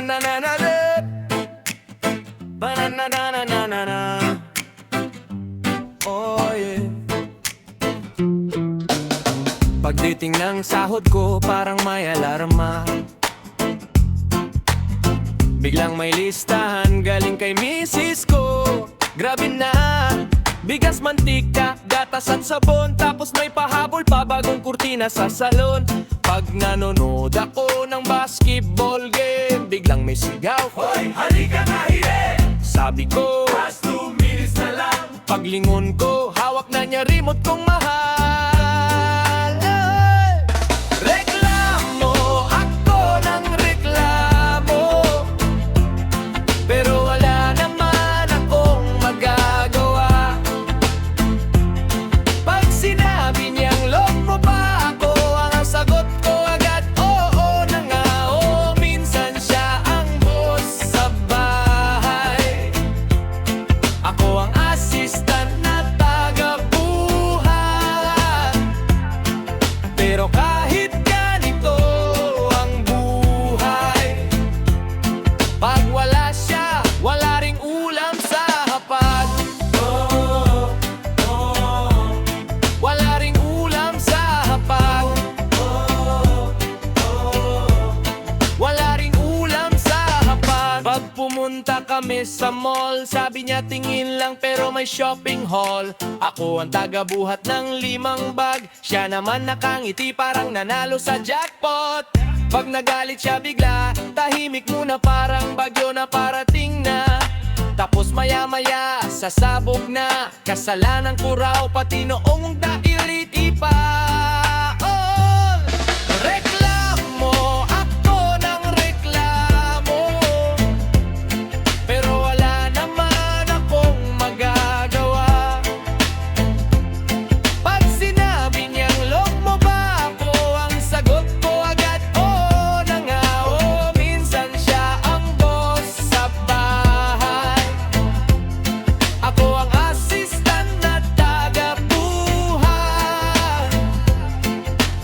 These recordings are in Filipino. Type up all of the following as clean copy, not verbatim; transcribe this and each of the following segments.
Ba-na-na-na-na-na. Ba-na-na-na-na-na-na. Oh yeah. Pagdating ng sahod ko, parang may alarma. Biglang may listahan galing kay misis ko. Grabe na, bigas, mantika, gatas at sabon. Tapos may pahabol pa bagong kurtina sa salon. Pag nanonood ako ng basketball game, biglang may sigaw, Hoy, halika na hire! sabi ko, Last 2 minutes na lang. paglingon ko, hawak na niya remote kong mahal. Ay! Reklamo, ako ng reklamo, pero wala naman akong magagawa. Pag sinabi niyang love mo ba ako, ang sagot ko agad, oo na nga. O minsan siya ang boss sa bahay, ako ang assistant na tagabuhat. Pero kahit ganito ang buhay, pag wala siya, wala ring ulam sa hapag. Wala ring ulam sa hapag. Wala ring ulam sa hapag. Pag pumunta kami sa mall, sabi niya tingin lang pero may shopping hall. Ako ang tagabuhat ng 5 bag, siya naman nakangiti parang nanalo sa jackpot. Pag nagalit siya bigla, tahimik muna parang bagyo na parating na. Tapos maya-maya, sasabog na, kasalanan ko raw pati noong dailit ipa. Reklamo, ako ng reklamo, pero wala naman akong magagawa. Pag sinabi niyang love mo ba ako, ang sagot ko agad, oo na nga. O minsan siya ang boss sa bahay, ako ang assistant na tagabuhat.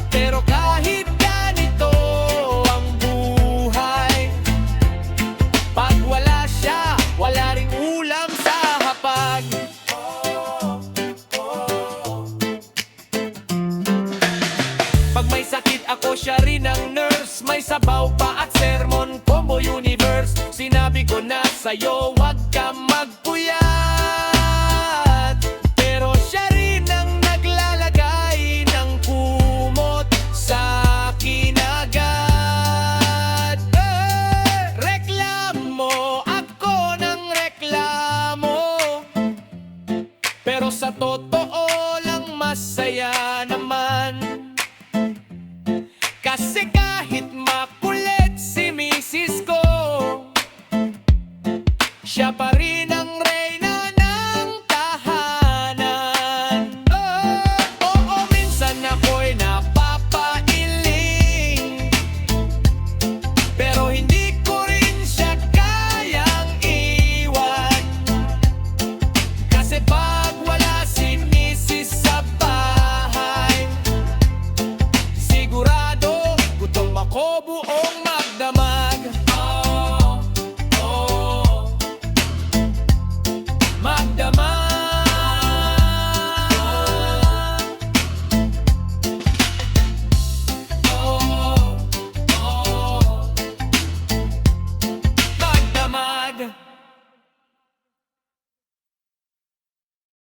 Pero kahit ganito ang buhay, pag wala siya, wala ring ulam sa hapag. Pag may sakit ako, siya rin ang nurse. May sabaw pa at sermon, combo universe. Sinabi ko na sa'yo, wag ka magpuyat, pero siya rin ang naglalagay ng kumot sa akin agad. Reklamo, ako ng reklamo, pero sa totoo lang masaya naman. Kasi kahit makulit si misis ko, siya pa rin ang reyna ng tahanan. Oo, minsan ako'y napapailing, pero hindi ko rin siya kayang iwan. Kasi pag wala si misis sa bahay, sigurado gutom ako buong